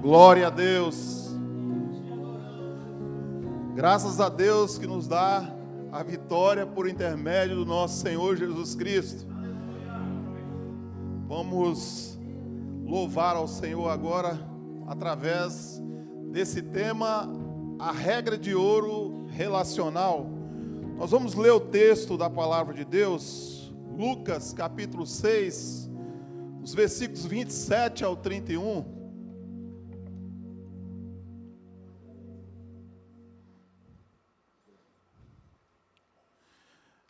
Glória a Deus. Graças a Deus que nos dá a vitória por intermédio do nosso Senhor Jesus Cristo. Vamos louvar ao Senhor agora através desse tema, a regra de ouro relacional. Nós vamos ler o texto da palavra de Deus, Lucas capítulo 6, os versículos 27 ao 31.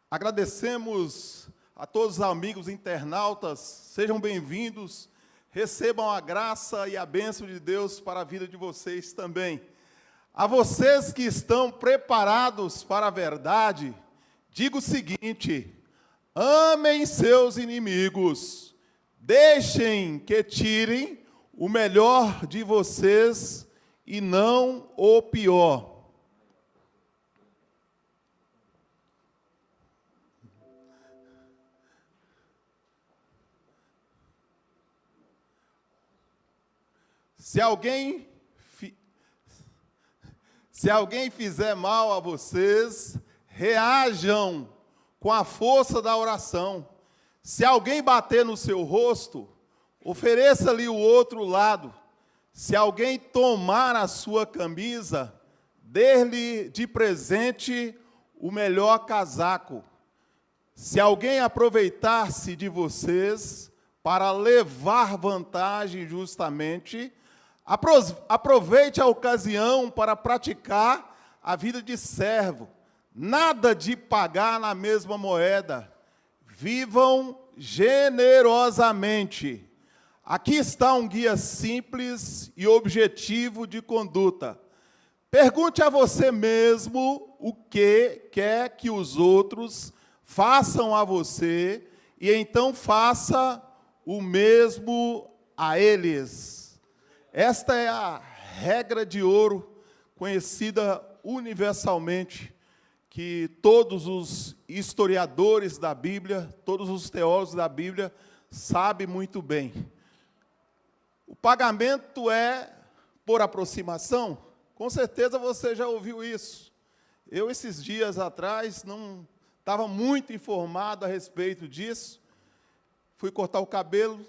Agradecemos a todos os amigos internautas, sejam bem-vindos, recebam a graça e a bênção de Deus para a vida de vocês também. A vocês que estão preparados para a verdade, digo o seguinte: amem seus inimigos, deixem que tirem o melhor de vocês e não o pior. Se alguém fizer mal a vocês, reajam com a força da oração. Se alguém bater no seu rosto, ofereça-lhe o outro lado. Se alguém tomar a sua camisa, dê-lhe de presente o melhor casaco. Se alguém aproveitar-se de vocês para levar vantagem injustamente, aproveite a ocasião para praticar a vida de servo. Nada de pagar na mesma moeda. Vivam generosamente. Aqui está um guia simples e objetivo de conduta. Pergunte a você mesmo o que quer que os outros façam a você e então faça o mesmo a eles. Esta é a regra de ouro, conhecida universalmente, que todos os historiadores da Bíblia, todos os teólogos da Bíblia sabem muito bem. O pagamento é por aproximação? Com certeza você já ouviu isso. Eu, esses dias atrás, não estava muito informado a respeito disso. Fui cortar o cabelo,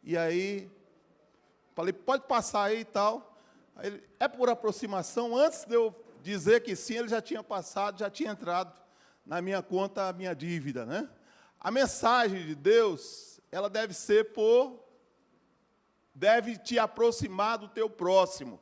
e aí falei, pode passar aí e tal. Aí ele, é por aproximação? Antes de eu dizer que sim, ele já tinha passado, já tinha entrado na minha conta a minha dívida, né? A mensagem de Deus, ela deve te aproximar do teu próximo.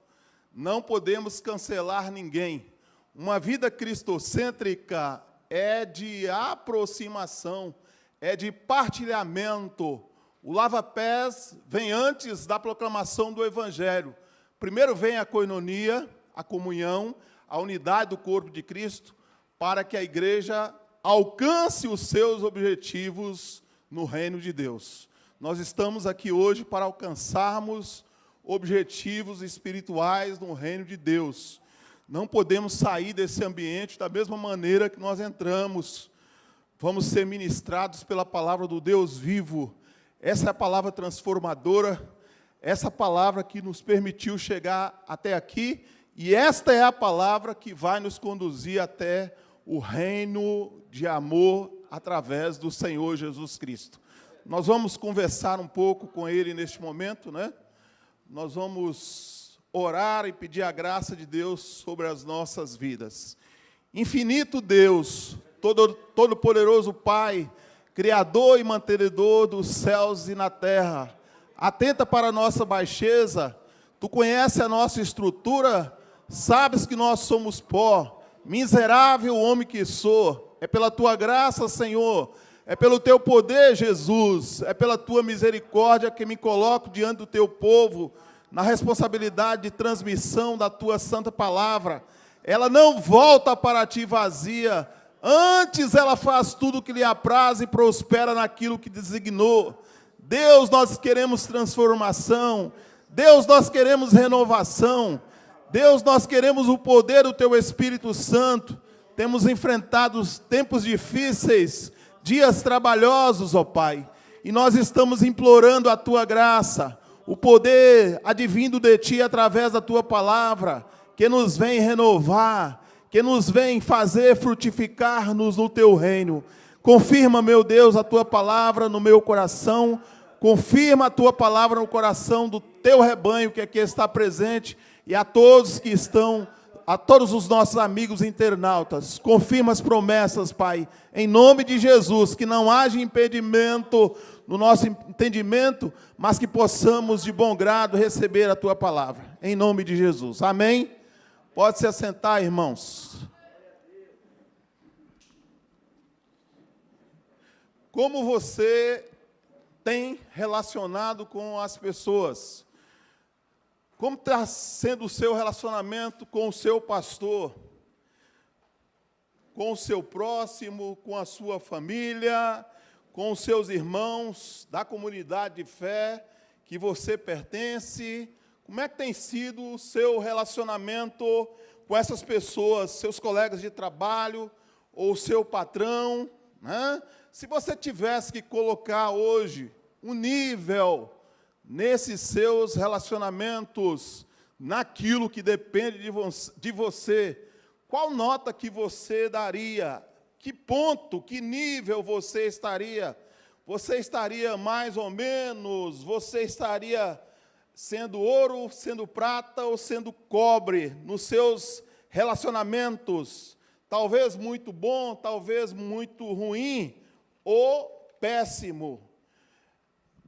Não podemos cancelar ninguém. Uma vida cristocêntrica é de aproximação, é de partilhamento. O lava-pés vem antes da proclamação do Evangelho. Primeiro vem a koinonia, a comunhão, a unidade do corpo de Cristo, para que a igreja alcance os seus objetivos no reino de Deus. Nós estamos aqui hoje para alcançarmos objetivos espirituais no reino de Deus. Não podemos sair desse ambiente da mesma maneira que nós entramos. Vamos ser ministrados pela palavra do Deus vivo. Essa é a palavra transformadora, essa palavra que nos permitiu chegar até aqui, e esta é a palavra que vai nos conduzir até o reino de amor através do Senhor Jesus Cristo. Nós vamos conversar um pouco com Ele neste momento, né? Nós vamos orar e pedir a graça de Deus sobre as nossas vidas. Infinito Deus, todo-poderoso Pai, Criador e mantenedor dos céus e na terra, atenta para a nossa baixeza, Tu conheces a nossa estrutura, sabes que nós somos pó, miserável homem que sou, é pela Tua graça, Senhor, é pelo Teu poder, Jesus, é pela Tua misericórdia que me coloco diante do Teu povo, na responsabilidade de transmissão da Tua santa palavra. Ela não volta para Ti vazia, antes ela faz tudo o que lhe apraz e prospera naquilo que designou. Deus, nós queremos transformação. Deus, nós queremos renovação. Deus, nós queremos o poder do Teu Espírito Santo. Temos enfrentado tempos difíceis, dias trabalhosos, ó Pai. E nós estamos implorando a Tua graça. o poder advindo de Ti através da Tua palavra, que nos vem renovar, que nos vem fazer frutificar-nos no Teu reino. Confirma, meu Deus, a Tua palavra no meu coração, confirma a Tua palavra no coração do Teu rebanho que aqui está presente, e a todos que estão, a todos os nossos amigos internautas, confirma as promessas, Pai, em nome de Jesus, que não haja impedimento no nosso entendimento, mas que possamos de bom grado receber a Tua palavra, em nome de Jesus, amém? Pode se assentar, irmãos. Como você tem relacionado com as pessoas? Como está sendo o seu relacionamento com o seu pastor? Com o seu próximo, com a sua família, com os seus irmãos da comunidade de fé que você pertence? Como é que tem sido o seu relacionamento com essas pessoas, seus colegas de trabalho ou seu patrão, né? Se você tivesse que colocar hoje um nível nesses seus relacionamentos, naquilo que depende de você, qual nota que você daria? Que ponto, que nível você estaria? Você estaria mais ou menos? Você estaria sendo ouro, sendo prata ou sendo cobre nos seus relacionamentos? Talvez muito bom, talvez muito ruim ou péssimo.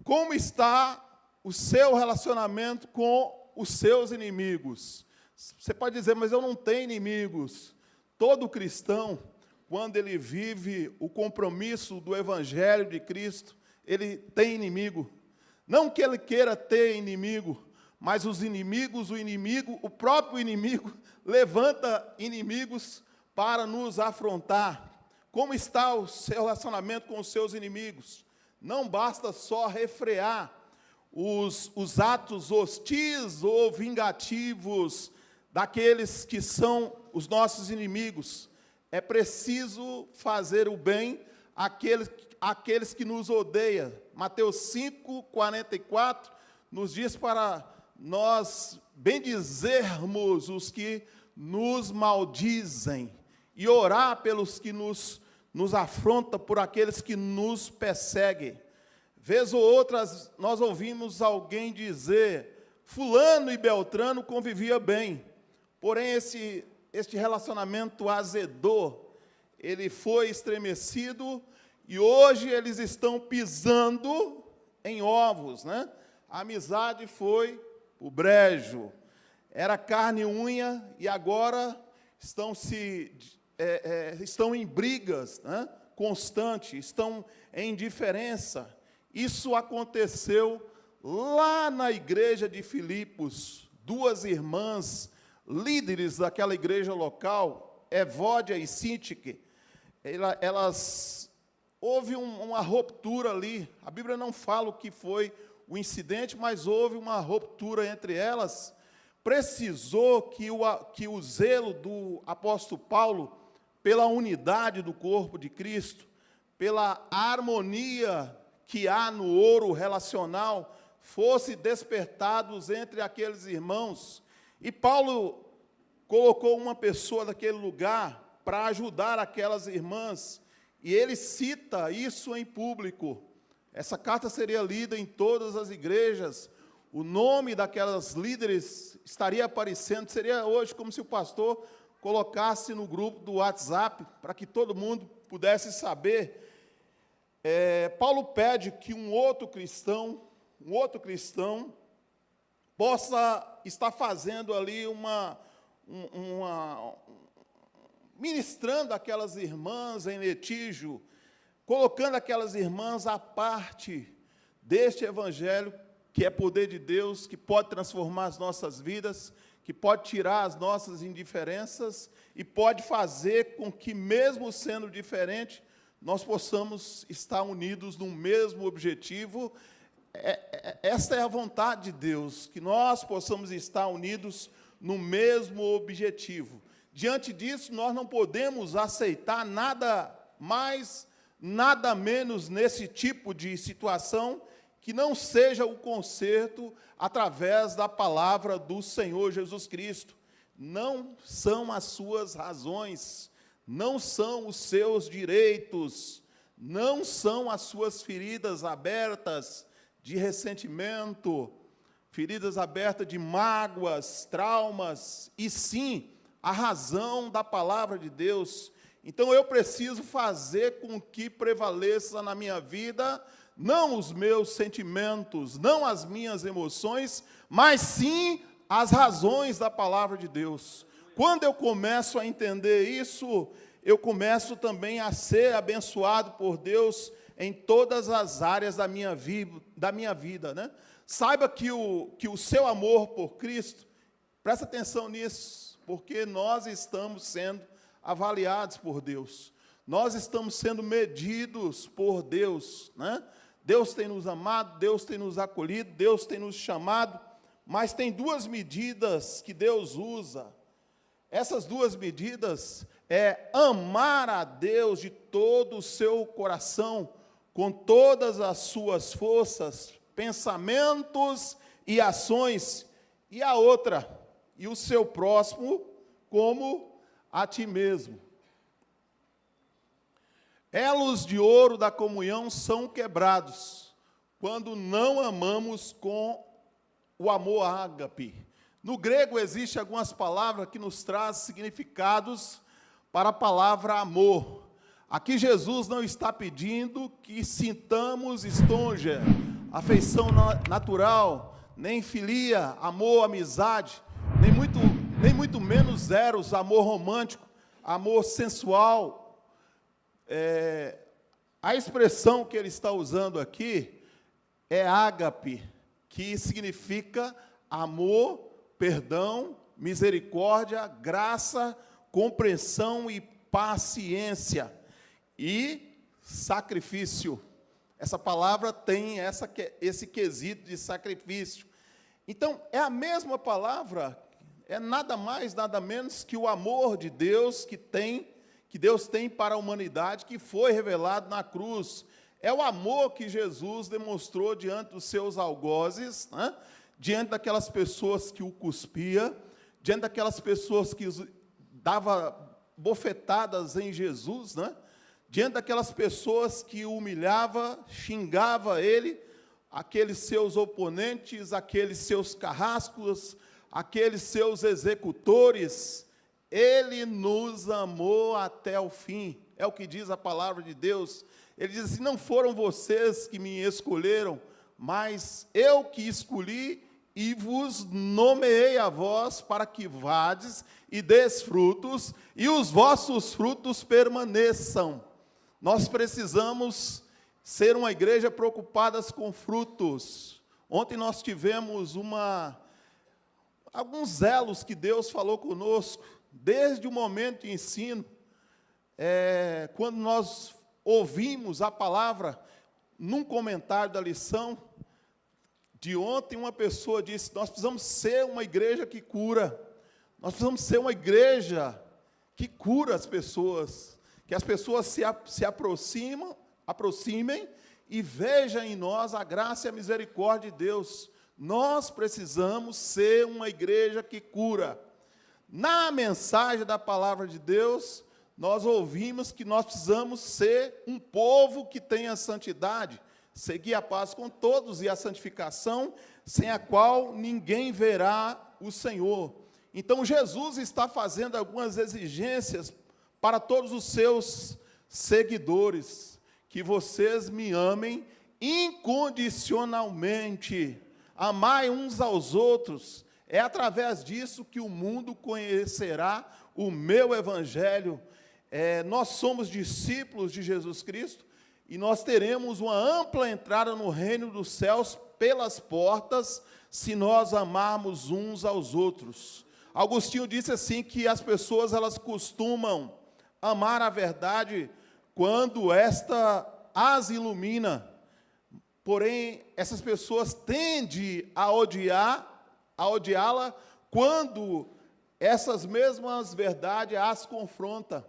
Como está o seu relacionamento com os seus inimigos? Você pode dizer, mas eu não tenho inimigos. Todo cristão, quando ele vive o compromisso do Evangelho de Cristo, ele tem inimigo. Não que ele queira ter inimigo, mas os inimigos, o próprio inimigo, levanta inimigos para nos afrontar. Como está o seu relacionamento com os seus inimigos? Não basta só refrear os atos hostis ou vingativos daqueles que são os nossos inimigos. É preciso fazer o bem àqueles que nos odeiam. Mateus 5:44 nos diz para nós bendizermos os que nos maldizem e orar pelos que nos afrontam, por aqueles que nos perseguem. Vez ou outras, nós ouvimos alguém dizer, fulano e Beltrano convivia bem, porém este relacionamento azedou, ele foi estremecido, e hoje eles estão pisando em ovos, né? A amizade foi o brejo, era carne e unha, e agora estão em brigas, né, constantes, estão em indiferença. Isso aconteceu lá na igreja de Filipos. Duas irmãs, líderes daquela igreja local, Evódia e Sintique, houve uma ruptura ali. A Bíblia não fala o que foi o incidente, mas houve uma ruptura entre elas. Precisou que o zelo do apóstolo Paulo pela unidade do corpo de Cristo, pela harmonia que há no ouro relacional, fosse despertados entre aqueles irmãos. E Paulo colocou uma pessoa daquele lugar para ajudar aquelas irmãs, e ele cita isso em público. Essa carta seria lida em todas as igrejas, o nome daquelas líderes estaria aparecendo, seria hoje como se o pastor colocasse no grupo do WhatsApp, para que todo mundo pudesse saber. Paulo pede que um outro cristão possa estar fazendo ali ministrando aquelas irmãs em litígio, colocando aquelas irmãs à parte deste evangelho, que é poder de Deus, que pode transformar as nossas vidas, que pode tirar as nossas indiferenças e pode fazer com que, mesmo sendo diferente, nós possamos estar unidos num mesmo objetivo. Esta é a vontade de Deus, que nós possamos estar unidos no mesmo objetivo. Diante disso, nós não podemos aceitar nada mais, nada menos nesse tipo de situação, que não seja o conserto através da palavra do Senhor Jesus Cristo. Não são as suas razões, não são os seus direitos, não são as suas feridas abertas de ressentimento, feridas abertas de mágoas, traumas, e sim a razão da palavra de Deus. Então eu preciso fazer com que prevaleça na minha vida não os meus sentimentos, não as minhas emoções, mas sim as razões da palavra de Deus. Quando eu começo a entender isso, eu começo também a ser abençoado por Deus em todas as áreas da minha vida, né? Saiba que o seu amor por Cristo, presta atenção nisso, porque nós estamos sendo avaliados por Deus. Nós estamos sendo medidos por Deus, né? Deus tem nos amado, Deus tem nos acolhido, Deus tem nos chamado, mas tem duas medidas que Deus usa. Essas duas medidas é amar a Deus de todo o seu coração, com todas as suas forças, pensamentos e ações, e a outra, e o seu próximo como a ti mesmo. Elos de ouro da comunhão são quebrados quando não amamos com o amor ágape. No grego existem algumas palavras que nos trazem significados para a palavra amor. Aqui Jesus não está pedindo que sintamos estonja, afeição natural, nem filia, amor, amizade, nem muito menos eros, amor romântico, amor sensual. A expressão que ele está usando aqui é ágape, que significa amor, perdão, misericórdia, graça, compreensão e paciência e sacrifício. Essa palavra tem esse quesito de sacrifício. Então, é a mesma palavra, é nada mais, nada menos que o amor de Deus que Deus tem para a humanidade, que foi revelado na cruz. É o amor que Jesus demonstrou diante dos seus algozes, né? Diante daquelas pessoas que o cuspia, diante daquelas pessoas que dava bofetadas em Jesus, né? Diante daquelas pessoas que o humilhava, xingava ele, aqueles seus oponentes, aqueles seus carrascos, aqueles seus executores. Ele nos amou até o fim, é o que diz a palavra de Deus. Ele diz assim: não foram vocês que me escolheram, mas eu que escolhi e vos nomeei a vós para que vades e des frutos, e os vossos frutos permaneçam. Nós precisamos ser uma igreja preocupada com frutos. Ontem nós tivemos alguns elos que Deus falou conosco, desde o momento de ensino, quando nós ouvimos a palavra, num comentário da lição de ontem, uma pessoa disse: nós precisamos ser uma igreja que cura, nós precisamos ser uma igreja que cura as pessoas, que as pessoas se aproximem e vejam em nós a graça e a misericórdia de Deus. Nós precisamos ser uma igreja que cura. Na mensagem da palavra de Deus, nós ouvimos que nós precisamos ser um povo que tenha santidade, seguir a paz com todos e a santificação, sem a qual ninguém verá o Senhor. Então, Jesus está fazendo algumas exigências para todos os seus seguidores, que vocês me amem incondicionalmente, amai uns aos outros. É através disso que o mundo conhecerá o meu evangelho. Nós somos discípulos de Jesus Cristo e nós teremos uma ampla entrada no reino dos céus pelas portas, se nós amarmos uns aos outros. Agostinho disse assim, que as pessoas elas costumam amar a verdade quando esta as ilumina, porém essas pessoas tendem a odiá-la quando essas mesmas verdades as confrontam.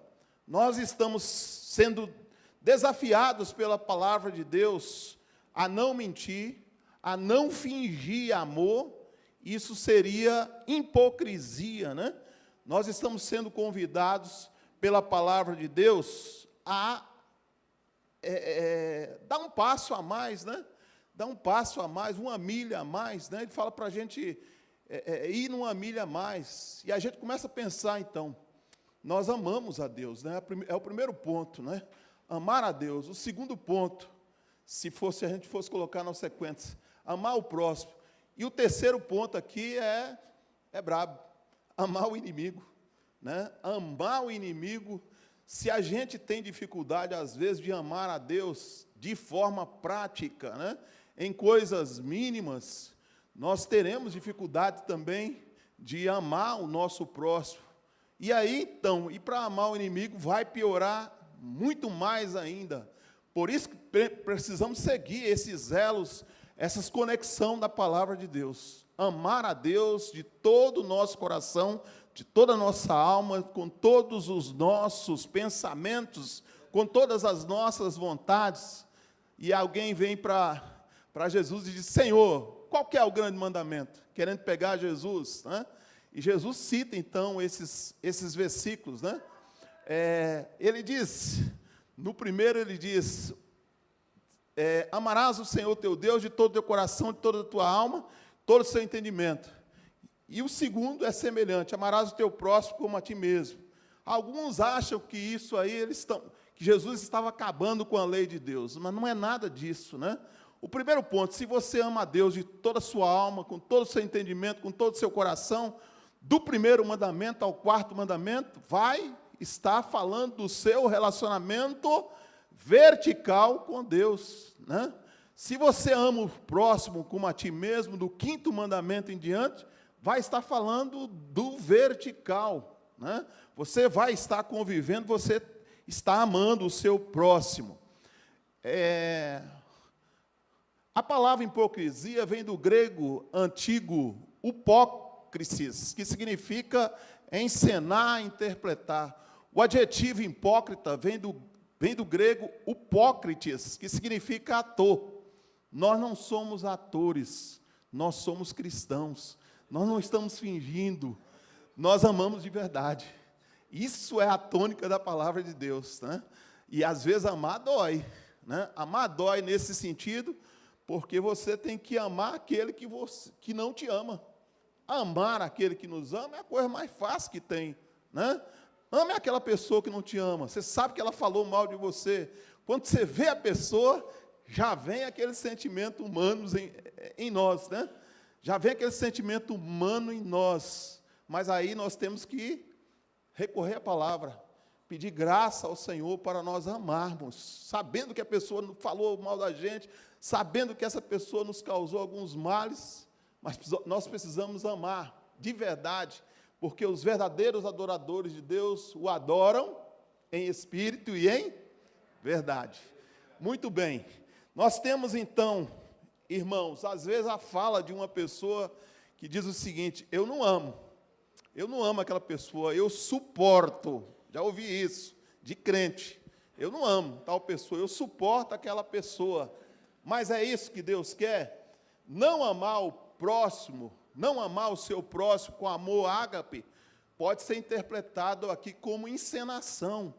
Nós estamos sendo desafiados pela palavra de Deus a não mentir, a não fingir amor, isso seria hipocrisia, né? Nós estamos sendo convidados pela palavra de Deus a dar um passo a mais, né? Dar um passo a mais, uma milha a mais, né? Ele fala para a gente ir numa milha a mais. E a gente começa a pensar, então, nós amamos a Deus, né? É o primeiro ponto, né? Amar a Deus. O segundo ponto, se a gente fosse colocar na sequência, amar o próximo. E o terceiro ponto aqui é brabo, amar o inimigo, né? Amar o inimigo. Se a gente tem dificuldade, às vezes, de amar a Deus de forma prática, né? Em coisas mínimas, nós teremos dificuldade também de amar o nosso próximo. E aí, então, e para amar o inimigo vai piorar muito mais ainda. Por isso que precisamos seguir esses elos, essas conexões da palavra de Deus. Amar a Deus de todo o nosso coração, de toda a nossa alma, com todos os nossos pensamentos, com todas as nossas vontades. E alguém vem para Jesus e diz: Senhor, qual que é o grande mandamento? Querendo pegar Jesus, né? E Jesus cita, então, esses versículos, né? Ele diz, no primeiro ele diz, amarás o Senhor teu Deus de todo o teu coração, de toda a tua alma, todo o seu entendimento. E o segundo é semelhante, amarás o teu próximo como a ti mesmo. Alguns acham que isso aí, que Jesus estava acabando com a lei de Deus, mas não é nada disso, né? O primeiro ponto, se você ama a Deus de toda a sua alma, com todo o seu entendimento, com todo o seu coração, do primeiro mandamento ao quarto mandamento, vai estar falando do seu relacionamento vertical com Deus, né? Se você ama o próximo como a ti mesmo, do quinto mandamento em diante, vai estar falando do vertical, né? Você vai estar convivendo, você está amando o seu próximo. A palavra hipocrisia vem do grego antigo upócrisis, que significa encenar, interpretar. O adjetivo hipócrita vem do grego upócrites, que significa ator. Nós não somos atores, nós somos cristãos. Nós não estamos fingindo, nós amamos de verdade. Isso é a tônica da palavra de Deus, né? E às vezes amar dói, né? Amar dói nesse sentido, porque você tem que amar aquele que não te ama. Amar aquele que nos ama é a coisa mais fácil que tem, né? Ame aquela pessoa que não te ama. Você sabe que ela falou mal de você. Quando você vê a pessoa, já vem aquele sentimento humano em nós, né? Já vem aquele sentimento humano em nós. Mas aí nós temos que recorrer à palavra, pedir graça ao Senhor para nós amarmos, sabendo que a pessoa falou mal da gente, sabendo que essa pessoa nos causou alguns males, mas nós precisamos amar de verdade, porque os verdadeiros adoradores de Deus o adoram em espírito e em verdade. Muito bem. Nós temos então, irmãos, às vezes a fala de uma pessoa que diz o seguinte: eu não amo aquela pessoa, eu suporto. Já ouvi isso, de crente. Eu não amo tal pessoa, eu suporto aquela pessoa. Mas é isso que Deus quer? Não amar o próximo, não amar o seu próximo com amor ágape, pode ser interpretado aqui como encenação,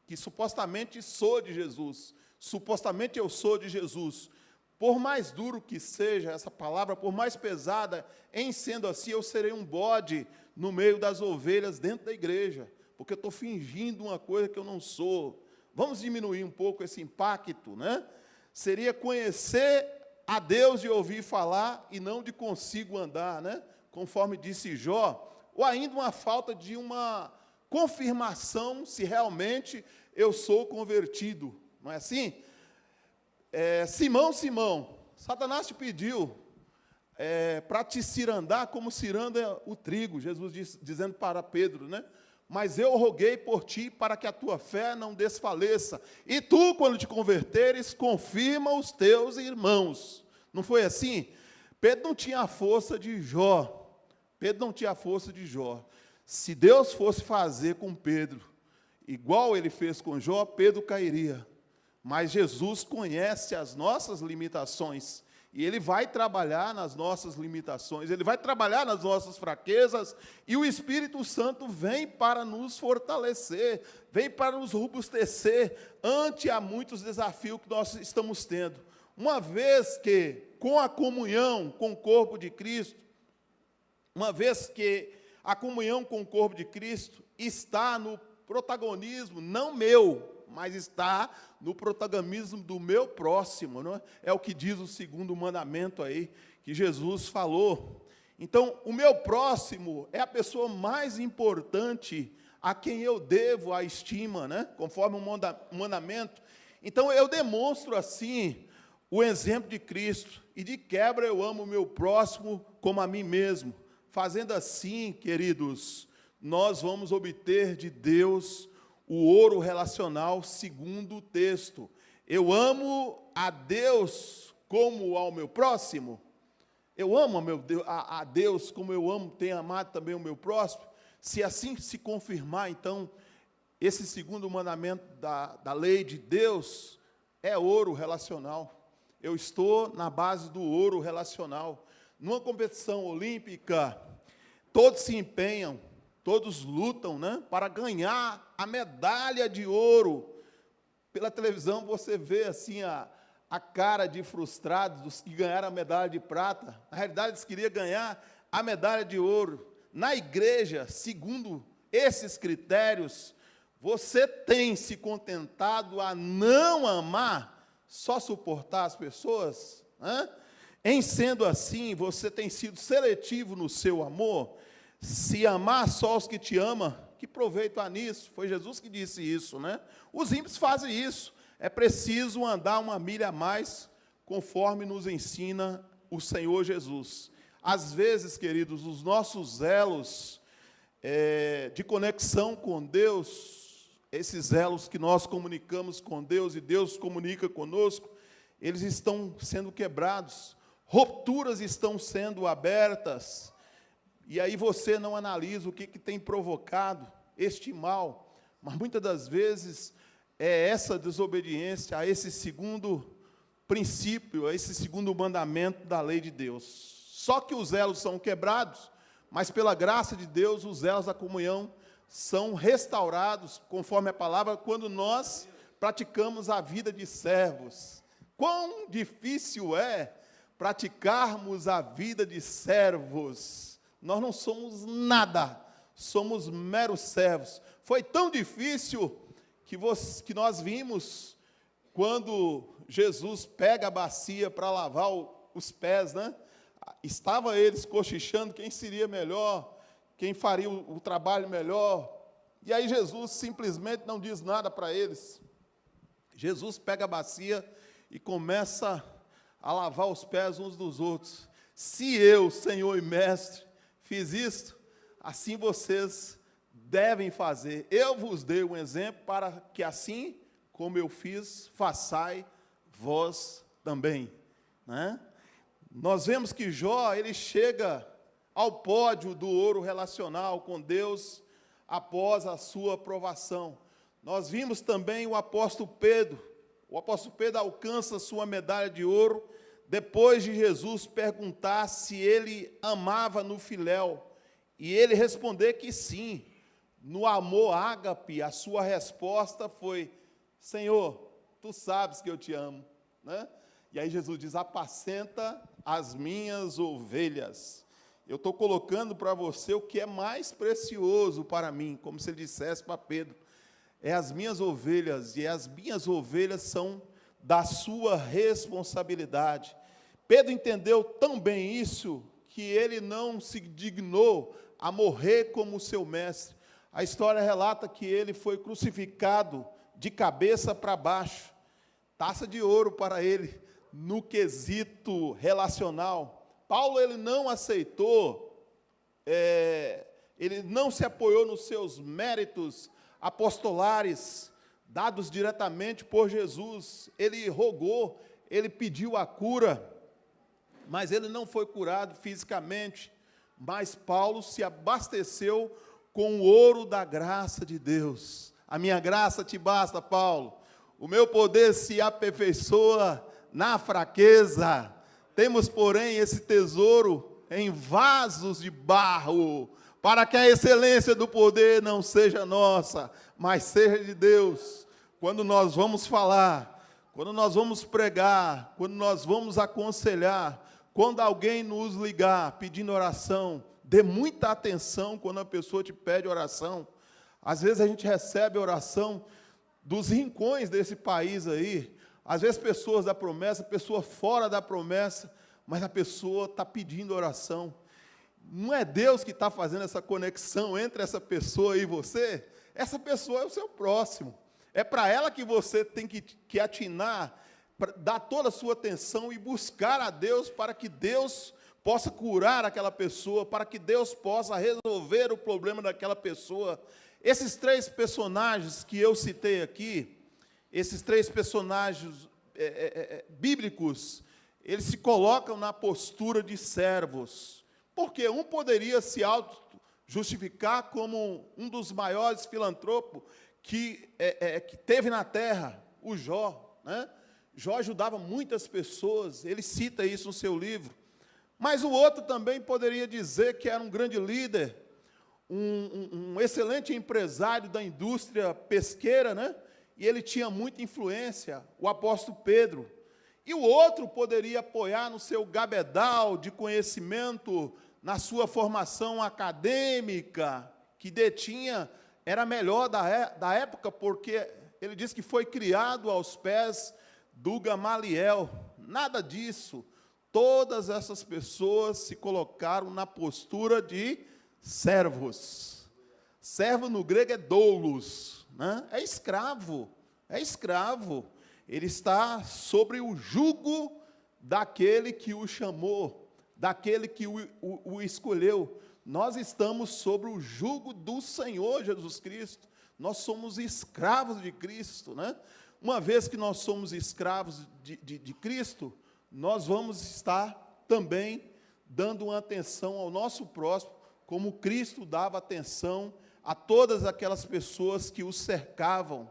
que supostamente sou de Jesus, supostamente eu sou de Jesus. Por mais duro que seja essa palavra, por mais pesada, em sendo assim, eu serei um bode no meio das ovelhas dentro da igreja, porque eu estou fingindo uma coisa que eu não sou. Vamos diminuir um pouco esse impacto, né? Seria conhecer a Deus de ouvir falar e não de consigo andar, né? Conforme disse Jó, ou ainda uma falta de uma confirmação se realmente eu sou convertido, não é assim? Simão, Satanás te pediu para te cirandar como ciranda o trigo, Jesus dizendo para Pedro, né? Mas eu roguei por ti para que a tua fé não desfaleça. E tu, quando te converteres, confirma os teus irmãos. Não foi assim? Pedro não tinha a força de Jó. Se Deus fosse fazer com Pedro, igual ele fez com Jó, Pedro cairia. mas Jesus conhece as nossas limitações. E Ele vai trabalhar nas nossas limitações, Ele vai trabalhar nas nossas fraquezas, e o Espírito Santo vem para nos fortalecer, vem para nos robustecer ante a muitos desafios que nós estamos tendo. Uma vez que, com a comunhão com o corpo de Cristo, uma vez que a comunhão com o corpo de Cristo está no protagonismo, não meu, mas está no protagonismo do meu próximo, não é? É o que diz o segundo mandamento aí, que Jesus falou. Então, o meu próximo é a pessoa mais importante a quem eu devo a estima, né? Conforme o mandamento. Então, eu demonstro assim o exemplo de Cristo, e de quebra eu amo o meu próximo como a mim mesmo. Fazendo assim, queridos, nós vamos obter de Deus o ouro relacional segundo o texto. Eu amo a Deus como ao meu próximo. Eu amo a Deus como eu amo, tenho amado também o meu próximo. Se assim se confirmar, então, esse segundo mandamento da lei de Deus é ouro relacional. Eu estou na base do ouro relacional. Numa competição olímpica, todos se empenham, todos lutam, né, para ganhar a medalha de ouro. Pela televisão você vê assim a cara de frustrados dos que ganharam a medalha de prata. Na realidade, eles queriam ganhar a medalha de ouro. Na igreja, segundo esses critérios, você tem se contentado a não amar, só suportar as pessoas? Em sendo assim, você tem sido seletivo no seu amor? Se amar só os que te amam, que proveito há nisso? Foi Jesus que disse isso, né? Os ímpios fazem isso. É preciso andar uma milha a mais, conforme nos ensina o Senhor Jesus. Às vezes, queridos, os nossos elos de conexão com Deus, esses elos que nós comunicamos com Deus e Deus comunica conosco, eles estão sendo quebrados, rupturas estão sendo abertas, e aí você não analisa o que tem provocado este mal, mas muitas das vezes é essa desobediência a esse segundo princípio, a esse segundo mandamento da lei de Deus. Só que os elos são quebrados, mas pela graça de Deus, os elos da comunhão são restaurados, conforme a palavra, quando nós praticamos a vida de servos. Quão difícil é praticarmos a vida de servos. Nós não somos nada, somos meros servos. Foi tão difícil que nós vimos quando Jesus pega a bacia para lavar os pés, né? Estava eles cochichando quem seria melhor, quem faria o trabalho melhor. E aí Jesus simplesmente não diz nada para eles. Jesus pega a bacia e começa a lavar os pés uns dos outros. Se eu, Senhor e Mestre, fiz isto, assim vocês devem fazer. Eu vos dei um exemplo para que assim como eu fiz, façai vós também, né? Nós vemos que Jó, ele chega ao pódio do ouro relacional com Deus após a sua aprovação. Nós vimos também o apóstolo Pedro. O apóstolo Pedro alcança sua medalha de ouro depois de Jesus perguntar se ele amava no filéu, e ele responder que sim. No amor ágape, a sua resposta foi: Senhor, tu sabes que eu te amo, né? E aí Jesus diz: apacenta as minhas ovelhas. Eu estou colocando para você o que é mais precioso para mim, como se ele dissesse para Pedro: é as minhas ovelhas, e as minhas ovelhas são da sua responsabilidade. Pedro entendeu tão bem isso, que ele não se dignou a morrer como seu mestre. A história relata que ele foi crucificado de cabeça para baixo, taça de ouro para ele, no quesito relacional. Paulo, ele não aceitou, ele não se apoiou nos seus méritos apostolares, dados diretamente por Jesus. Ele rogou, ele pediu a cura, mas ele não foi curado fisicamente. Mas Paulo se abasteceu com o ouro da graça de Deus. A minha graça te basta, Paulo. O meu poder se aperfeiçoa na fraqueza. Temos, porém, esse tesouro em vasos de barro, para que a excelência do poder não seja nossa, mas seja de Deus. Quando nós vamos falar, quando nós vamos pregar, quando nós vamos aconselhar, quando alguém nos ligar pedindo oração, dê muita atenção quando a pessoa te pede oração. Às vezes a gente recebe oração dos rincões desse país aí, às vezes pessoas da promessa, pessoa fora da promessa, mas a pessoa está pedindo oração. Não é Deus que está fazendo essa conexão entre essa pessoa e você? Essa pessoa é o seu próximo. É para ela que você tem que atinar, dar toda a sua atenção e buscar a Deus para que Deus possa curar aquela pessoa, para que Deus possa resolver o problema daquela pessoa. Esses três personagens que eu citei aqui, esses três personagens bíblicos, eles se colocam na postura de servos, porque um poderia se auto-justificar como um dos maiores filantropos que teve na terra, o Jó, né? Jó ajudava muitas pessoas, ele cita isso no seu livro, mas o outro também poderia dizer que era um grande líder, um excelente empresário da indústria pesqueira, né? E ele tinha muita influência, o apóstolo Pedro. E o outro poderia apoiar no seu gabedal de conhecimento, na sua formação acadêmica, que detinha, era melhor da época, porque ele diz que foi criado aos pés do Gamaliel. Nada disso. Todas essas pessoas se colocaram na postura de servos. Servo no grego é doulos, né? É escravo, é escravo. Ele está sobre o jugo daquele que o chamou, daquele que o escolheu. Nós estamos sobre o jugo do Senhor Jesus Cristo. Nós somos escravos de Cristo, né? Uma vez que nós somos escravos de Cristo, nós vamos estar também dando uma atenção ao nosso próximo, como Cristo dava atenção a todas aquelas pessoas que o cercavam.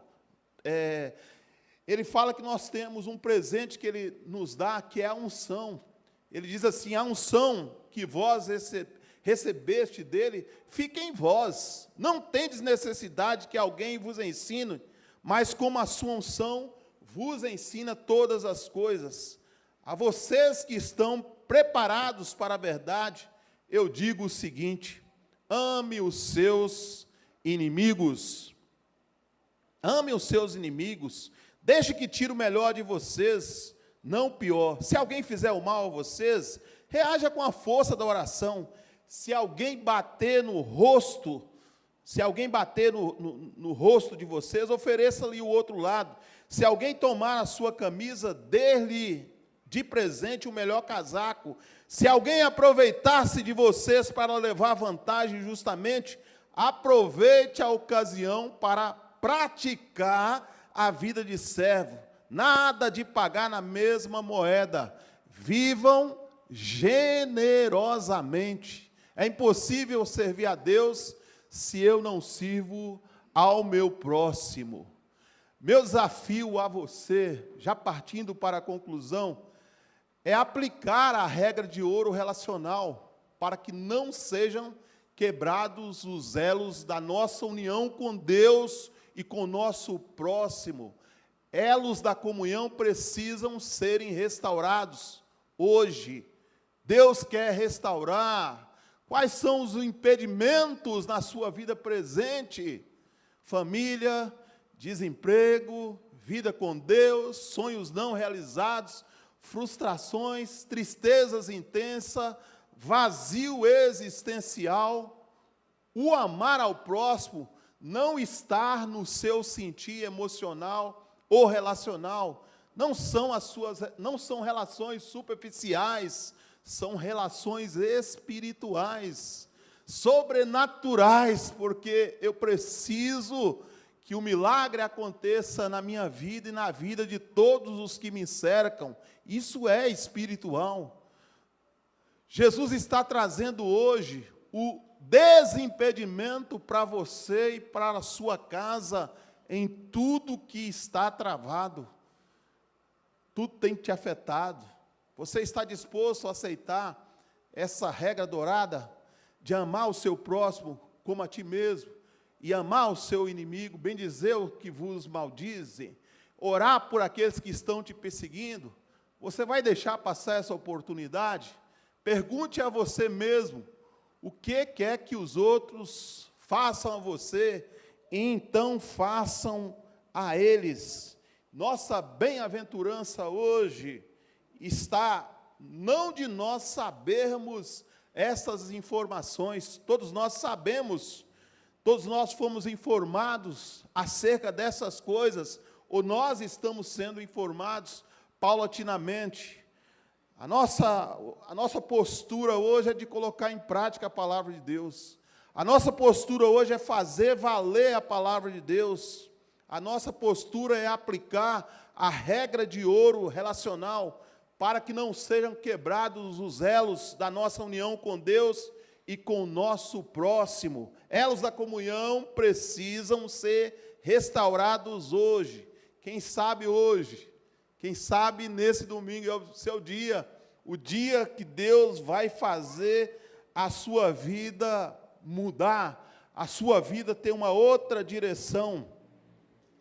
Ele fala que nós temos um presente que ele nos dá, que é a unção. Ele diz assim: a unção que vós recebeste dele, fica em vós. Não tendes necessidade que alguém vos ensine, mas como a sua unção vos ensina todas as coisas. A vocês que estão preparados para a verdade, eu digo o seguinte: ame os seus inimigos. Ame os seus inimigos. Deixe que tire o melhor de vocês, não o pior. Se alguém fizer o mal a vocês, reaja com a força da oração. Se alguém bater no rosto, no rosto de vocês, ofereça-lhe o outro lado. Se alguém tomar a sua camisa, dê-lhe de presente o melhor casaco. Se alguém aproveitar-se de vocês para levar vantagem injustamente, aproveite a ocasião para praticar a vida de servo. Nada de pagar na mesma moeda. Vivam generosamente. É impossível servir a Deus se eu não sirvo ao meu próximo. Meu desafio a você, já partindo para a conclusão, é aplicar a regra de ouro relacional para que não sejam quebrados os elos da nossa união com Deus e com o nosso próximo. Elos da comunhão precisam serem restaurados hoje. Deus quer restaurar. Quais são os impedimentos na sua vida presente? Família, desemprego, vida com Deus, sonhos não realizados, frustrações, tristezas intensas, vazio existencial, o amar ao próximo, não estar no seu sentir emocional ou relacional, não são relações superficiais, são relações espirituais, sobrenaturais, porque eu preciso que o milagre aconteça na minha vida e na vida de todos os que me cercam. Isso é espiritual. Jesus está trazendo hoje o desimpedimento para você e para a sua casa em tudo que está travado. Tudo tem te afetado. Você está disposto a aceitar essa regra dourada de amar o seu próximo como a ti mesmo e amar o seu inimigo, bendizer o que vos maldizem, orar por aqueles que estão te perseguindo? Você vai deixar passar essa oportunidade? Pergunte a você mesmo o que quer que os outros façam a você, e então façam a eles. Nossa bem-aventurança hoje está não de nós sabermos essas informações, todos nós sabemos, todos nós fomos informados acerca dessas coisas, ou nós estamos sendo informados paulatinamente. A nossa postura hoje é de colocar em prática a palavra de Deus. A nossa postura hoje é fazer valer a palavra de Deus. A nossa postura é aplicar a regra de ouro relacional para que não sejam quebrados os elos da nossa união com Deus e com o nosso próximo. Elos da comunhão precisam ser restaurados hoje. Quem sabe hoje, quem sabe nesse domingo é o seu dia, o dia que Deus vai fazer a sua vida mudar, a sua vida ter uma outra direção.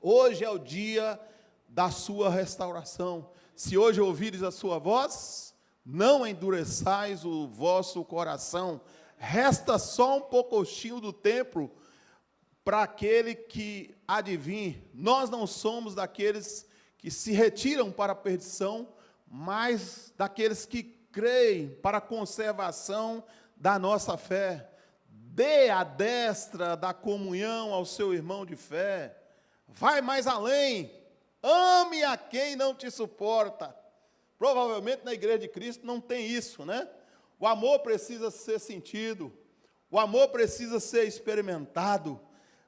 Hoje é o dia da sua restauração. Se hoje ouvires a sua voz, não endureçais o vosso coração. Resta só um pouquinho do tempo para aquele que há de vir. Nós não somos daqueles que se retiram para a perdição, mas daqueles que creem para a conservação da nossa fé. Dê a destra da comunhão ao seu irmão de fé. Vai mais além. Ame a quem não te suporta. Provavelmente na igreja de Cristo não tem isso, né? O amor precisa ser sentido. O amor precisa ser experimentado.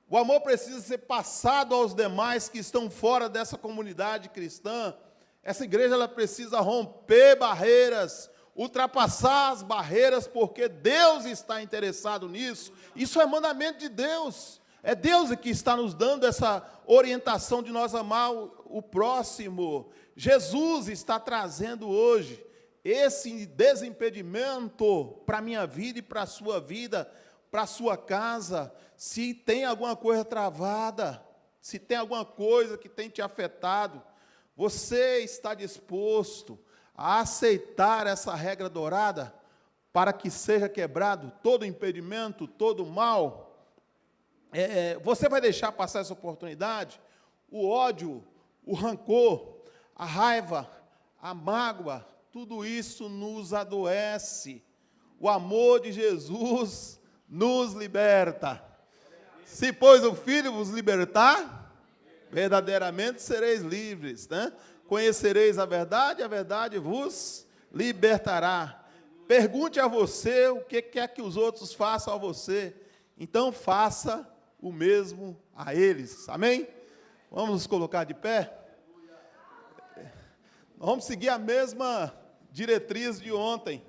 O amor precisa ser passado aos demais que estão fora dessa comunidade cristã. Essa igreja ela precisa romper barreiras, ultrapassar as barreiras, porque Deus está interessado nisso. Isso é mandamento de Deus. É Deus que está nos dando essa orientação de nós amar o próximo. Jesus está trazendo hoje esse desimpedimento para a minha vida e para a sua vida, para a sua casa. Se tem alguma coisa travada, se tem alguma coisa que tem te afetado, você está disposto a aceitar essa regra dourada para que seja quebrado todo impedimento, todo mal? Você vai deixar passar essa oportunidade? O ódio, o rancor, a raiva, a mágoa, tudo isso nos adoece. O amor de Jesus nos liberta. Se, pois, o Filho vos libertar, verdadeiramente sereis livres, né? Conhecereis a verdade vos libertará. Pergunte a você o que quer que os outros façam a você, então faça o mesmo a eles. Amém? Vamos nos colocar de pé? Vamos seguir a mesma diretriz de ontem.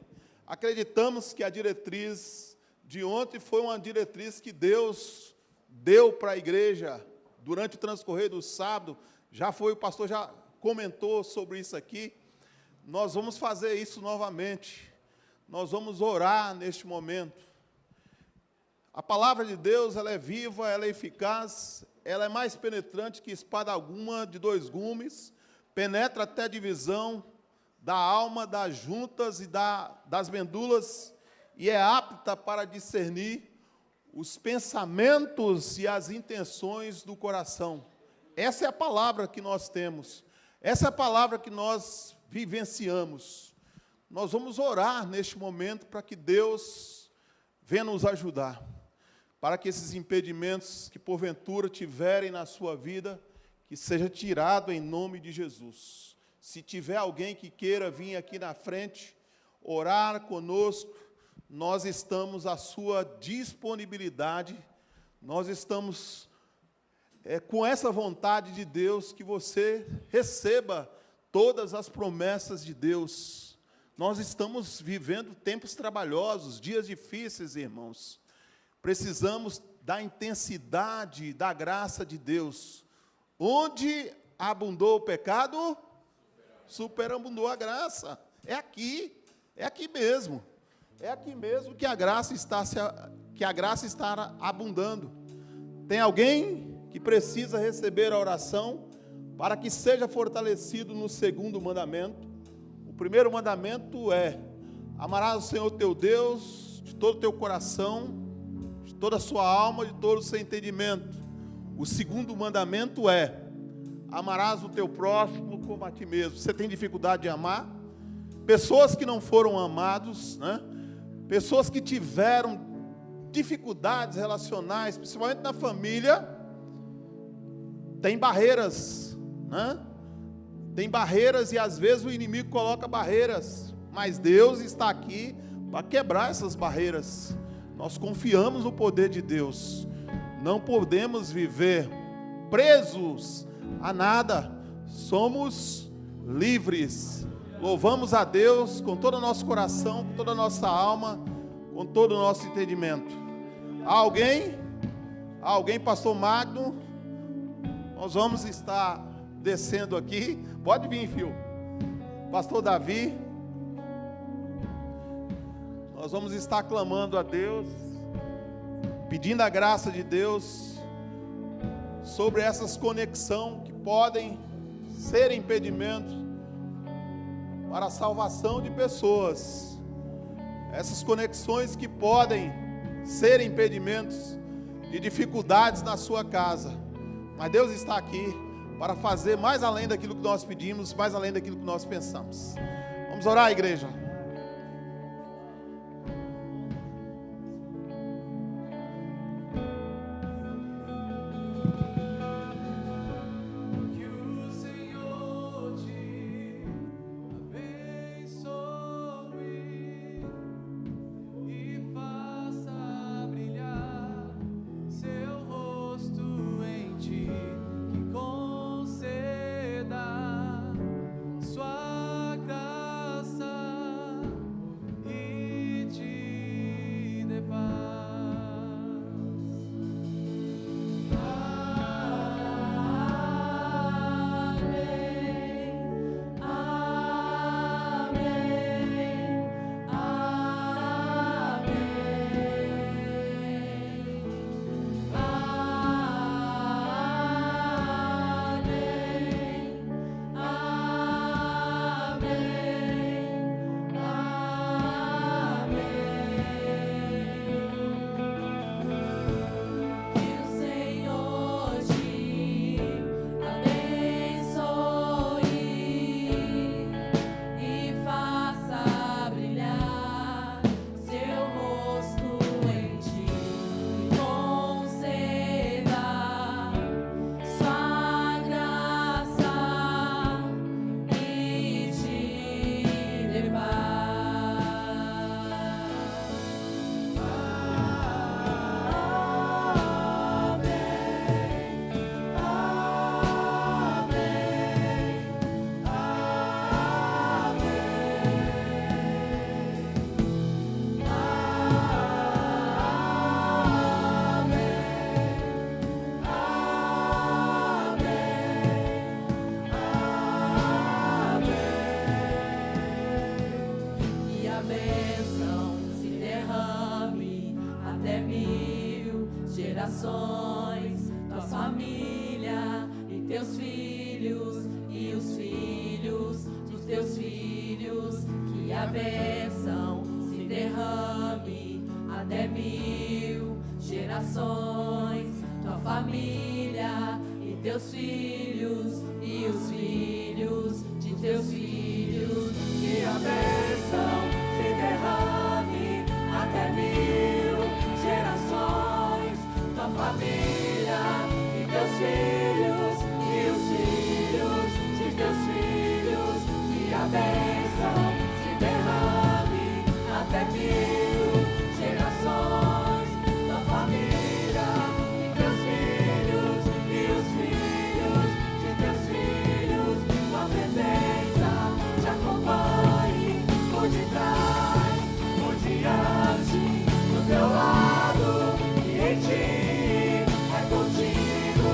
Acreditamos que a diretriz de ontem foi uma diretriz que Deus deu para a igreja durante o transcorrer do sábado. O pastor já comentou sobre isso aqui. Nós vamos fazer isso novamente. Nós vamos orar neste momento. A palavra de Deus, ela é viva, ela é eficaz, ela é mais penetrante que espada alguma de dois gumes, penetra até a divisão da alma, das juntas e das medulas, e é apta para discernir os pensamentos e as intenções do coração. Essa é a palavra que nós temos, essa é a palavra que nós vivenciamos. Nós vamos orar neste momento para que Deus venha nos ajudar, para que esses impedimentos que porventura tiverem na sua vida, que seja tirado em nome de Jesus. Se tiver alguém que queira vir aqui na frente, orar conosco, nós estamos à sua disponibilidade, nós estamos com essa vontade de Deus, que você receba todas as promessas de Deus. Nós estamos vivendo tempos trabalhosos, dias difíceis, irmãos. Precisamos da intensidade da graça de Deus. Onde abundou o pecado, superabundou a graça. É aqui mesmo. É aqui mesmo que a graça está abundando. Tem alguém que precisa receber a oração para que seja fortalecido no segundo mandamento. O primeiro mandamento é: amarás o Senhor teu Deus de todo o teu coração, de toda a sua alma, de todo o seu entendimento. O segundo mandamento é: amarás o teu próximo como a ti mesmo. Você tem dificuldade de amar? Pessoas que não foram amados, né? Pessoas que tiveram dificuldades relacionais, principalmente na família, tem barreiras, né? Tem barreiras e às vezes o inimigo coloca barreiras, mas Deus está aqui para quebrar essas barreiras. Nós confiamos no poder de Deus. Não podemos viver presos a nada. Somos livres. Louvamos a Deus com todo o nosso coração, com toda a nossa alma, com todo o nosso entendimento. Alguém, pastor Magno, nós vamos estar descendo aqui. Pode vir, filho. Pastor Davi, nós vamos estar clamando a Deus, pedindo a graça de Deus sobre essas conexões que podem ser impedimentos para a salvação de pessoas. Essas conexões que podem ser impedimentos de dificuldades na sua casa. Mas Deus está aqui para fazer mais além daquilo que nós pedimos, mais além daquilo que nós pensamos. Vamos orar, igreja? gerações, tua família e teus filhos e os filhos dos teus filhos, que a bênção se derrame até 1000 gerações, tua família e teus filhos e os filhos de teus filhos, que a bênção se derrame até 1000 gerações, tua família e teus filhos e os filhos de teus filhos, que a bênção se derrame até 1000 gerações, tua família e teus filhos e os filhos de teus filhos, tua presença te acompanhe por detrás, por diante, do teu lado e em ti. É contigo,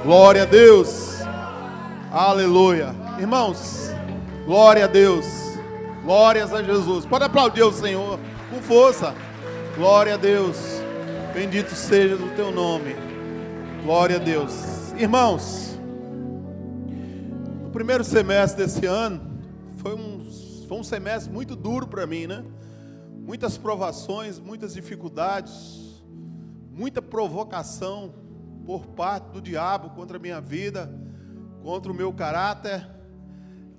Glória a Deus. Aleluia. Irmãos, glória a Deus. Glórias a Jesus. Pode aplaudir o Senhor com força. Glória a Deus. Bendito seja o teu nome. Glória a Deus. Irmãos, o primeiro semestre desse ano foi um semestre muito duro para mim, né? Muitas provações, muitas dificuldades, muita provocação por parte do diabo contra a minha vida, contra o meu caráter.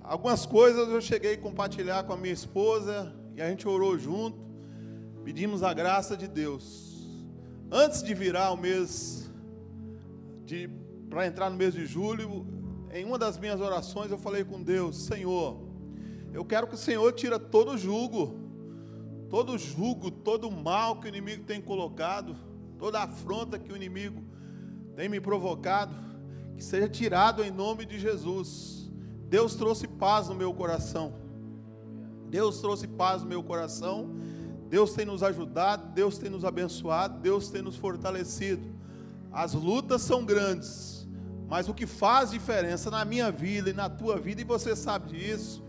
Algumas coisas eu cheguei a compartilhar com a minha esposa e a gente orou junto, pedimos a graça de Deus. Antes de virar o mês, para entrar no mês de julho, em uma das minhas orações eu falei com Deus: Senhor, eu quero que o Senhor tire todo jugo, todo mal que o inimigo tem colocado, toda afronta que o inimigo tem me provocado, que seja tirado em nome de Jesus. Deus trouxe paz no meu coração. Deus trouxe paz no meu coração. Deus tem nos ajudado, Deus tem nos abençoado, Deus tem nos fortalecido. As lutas são grandes, mas o que faz diferença na minha vida e na tua vida, e você sabe disso,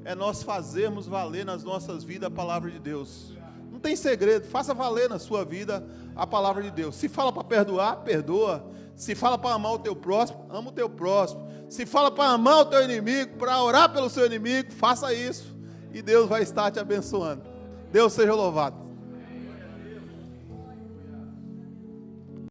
é nós fazermos valer nas nossas vidas a palavra de Deus. Não tem segredo, faça valer na sua vida a palavra de Deus. Se fala para perdoar, perdoa. Se fala para amar o teu próximo, ama o teu próximo. Se fala para amar o teu inimigo, para orar pelo seu inimigo, faça isso. E Deus vai estar te abençoando. Deus seja louvado.